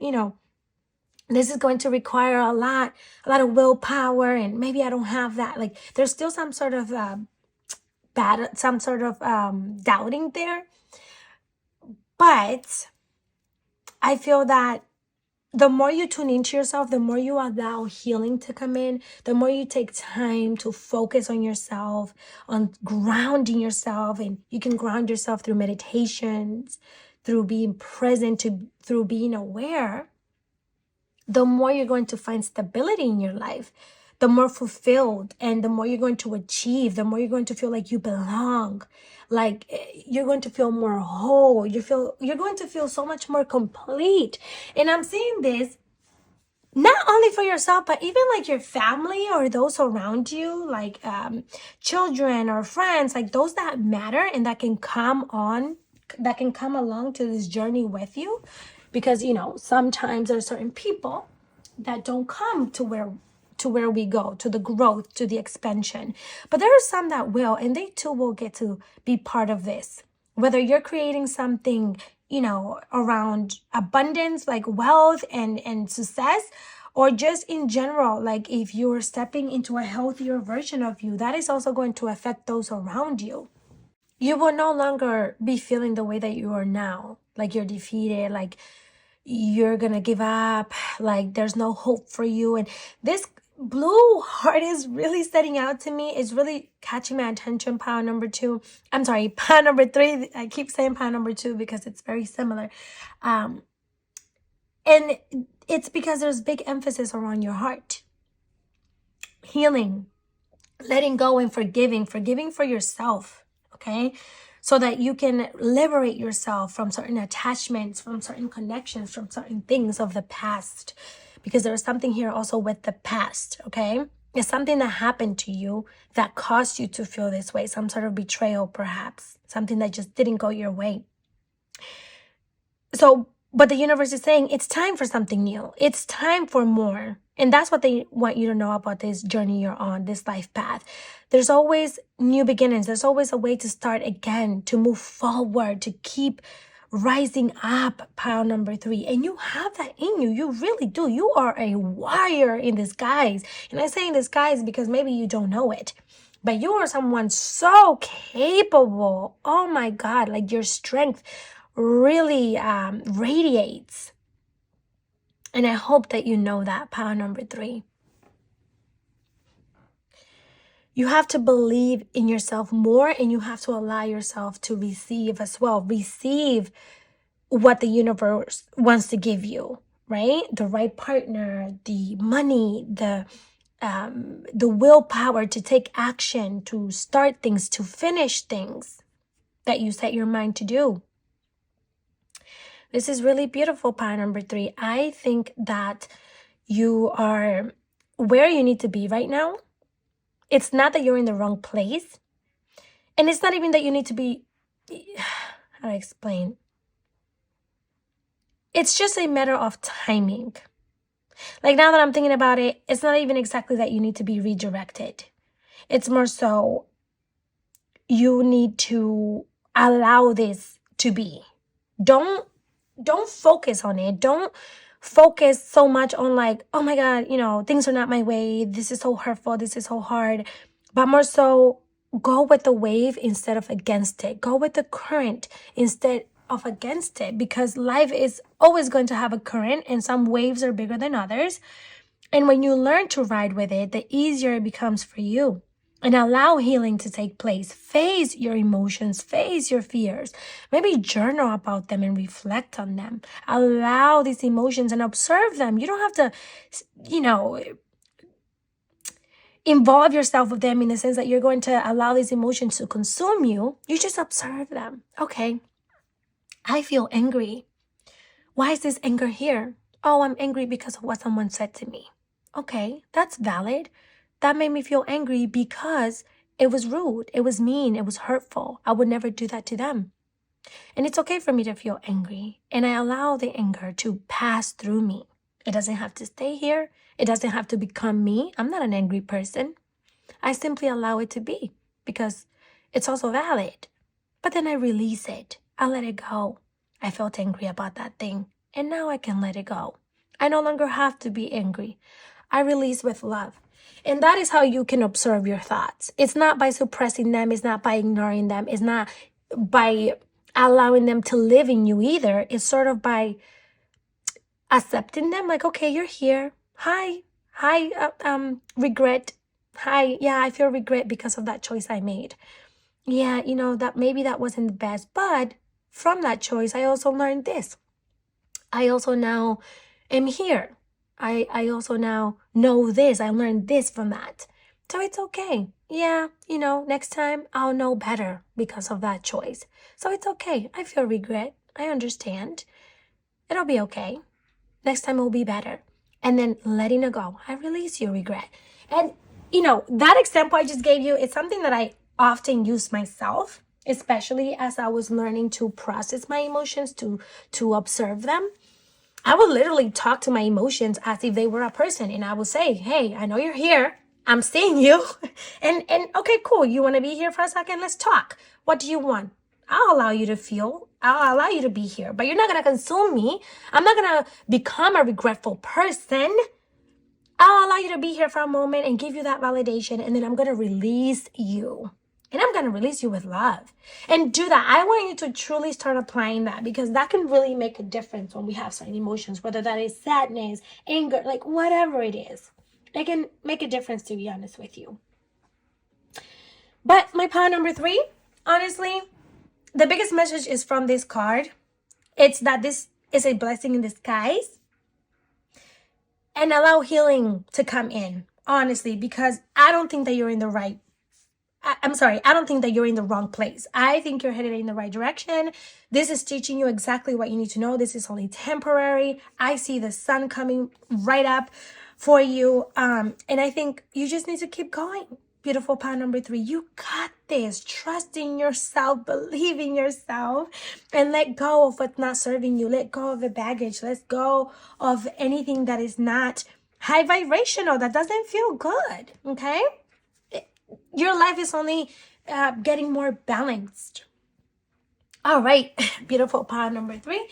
this is going to require a lot of willpower, and maybe I don't have that. Like, there's still some sort of doubting there. But I feel that the more you tune into yourself, the more you allow healing to come in, the more you take time to focus on yourself, on grounding yourself. And you can ground yourself through meditations, through being present, through being aware. The more you're going to find stability in your life, the more fulfilled, and the more you're going to achieve, the more you're going to feel like you belong. Like, you're going to feel more whole. You're going to feel so much more complete. And I'm saying this not only for yourself, but even like your family or those around you, like children or friends, like those that matter and that can come along to this journey with you. Because, sometimes there are certain people that don't come to where we go, to the growth, to the expansion. But there are some that will, and they too will get to be part of this. Whether you're creating something, around abundance, like wealth and success, or just in general, like if you're stepping into a healthier version of you, that is also going to affect those around you. You will no longer be feeling the way that you are now, like you're defeated, like you're gonna give up, like there's no hope for you. And this blue heart is really setting out to me. It's really catching my attention, power number 2. I'm sorry, power number 3. I keep saying power number 2 because it's very similar. And it's because there's big emphasis around your heart. Healing, letting go, and forgiving for yourself, okay? So that you can liberate yourself from certain attachments, from certain connections, from certain things of the past. Because there's something here also with the past, okay? It's something that happened to you that caused you to feel this way. Some sort of betrayal, perhaps. Something that just didn't go your way. So, but the universe is saying it's time for something new. It's time for more. And that's what they want you to know about this journey you're on, this life path. There's always new beginnings. There's always a way to start again, to move forward, to keep rising up, pile number 3. And you have that in you. You really do. You are a warrior in disguise. And I say in disguise because maybe you don't know it. But you are someone so capable. Oh my God, like your strength really radiates. And I hope that you know that, power number 3. You have to believe in yourself more, and you have to allow yourself to receive as well. Receive what the universe wants to give you, right? The right partner, the money, the willpower to take action, to start things, to finish things that you set your mind to do. This is really beautiful, power number 3. I think that you are where you need to be right now. It's not that you're in the wrong place. And it's not even that you need to be, how do I explain? It's just a matter of timing. Like now that I'm thinking about it, it's not even exactly that you need to be redirected. It's more so you need to allow this to be. Don't focus on it. Don't focus so much on like, oh my God, things are not my way. This is so hurtful. This is so hard. But more so, go with the wave instead of against it. Go with the current instead of against it, because life is always going to have a current and some waves are bigger than others. And when you learn to ride with it, the easier it becomes for you. And allow healing to take place. Face your emotions, face your fears. Maybe journal about them and reflect on them. Allow these emotions and observe them. You don't have to, involve yourself with them in the sense that you're going to allow these emotions to consume you. You just observe them. Okay, I feel angry. Why is this anger here? Oh, I'm angry because of what someone said to me. Okay, that's valid. That made me feel angry because it was rude, it was mean, it was hurtful. I would never do that to them. And it's okay for me to feel angry. And I allow the anger to pass through me. It doesn't have to stay here. It doesn't have to become me. I'm not an angry person. I simply allow it to be because it's also valid. But then I release it. I let it go. I felt angry about that thing. And now I can let it go. I no longer have to be angry. I release with love. And that is how you can observe your thoughts. It's not by suppressing them. It's not by ignoring them. It's not by allowing them to live in you either. It's sort of by accepting them. Like, okay, you're here. Hi, regret. Hi, yeah, I feel regret because of that choice I made. Yeah, that maybe that wasn't the best. But from that choice, I also learned this. I also now am here. I also now know this. I learned this from that. So it's okay. Yeah, next time I'll know better because of that choice. So it's okay. I feel regret. I understand. It'll be okay. Next time it will be better. And then letting it go. I release your regret. And, that example I just gave you is something that I often use myself, especially as I was learning to process my emotions, to observe them. I would literally talk to my emotions as if they were a person. And I would say, hey, I know you're here. I'm seeing you. and okay, cool. You want to be here for a second? Let's talk. What do you want? I'll allow you to feel. I'll allow you to be here. But you're not going to consume me. I'm not going to become a regretful person. I'll allow you to be here for a moment and give you that validation. And then I'm going to release you. And I'm going to release you with love. And do that. I want you to truly start applying that, because that can really make a difference when we have certain emotions, whether that is sadness, anger, like whatever it is. It can make a difference, to be honest with you. But my power number 3, honestly, the biggest message is from this card. It's that this is a blessing in disguise. And allow healing to come in, honestly, because I don't think that you're in the right I don't think that you're in the wrong place. I think you're headed in the right direction. This is teaching you exactly what you need to know. This is only temporary. I see the sun coming right up for you. And I think you just need to keep going. Beautiful part number 3. You got this. Trust in yourself, believe in yourself, and let go of what's not serving you. Let go of the baggage. Let go of anything that is not high vibrational, that doesn't feel good. Okay? Your life is only getting more balanced. All right, beautiful part number 3.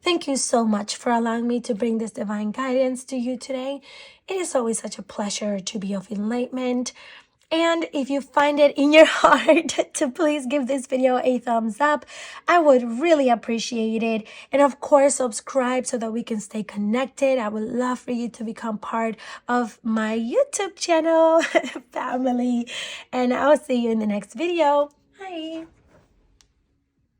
Thank you so much for allowing me to bring this divine guidance to you today. It is always such a pleasure to be of enlightenment. And if you find it in your heart to please give this video a thumbs up, I would really appreciate it. And of course, subscribe so that we can stay connected. I would love for you to become part of my YouTube channel family. And I'll see you in the next video. Bye.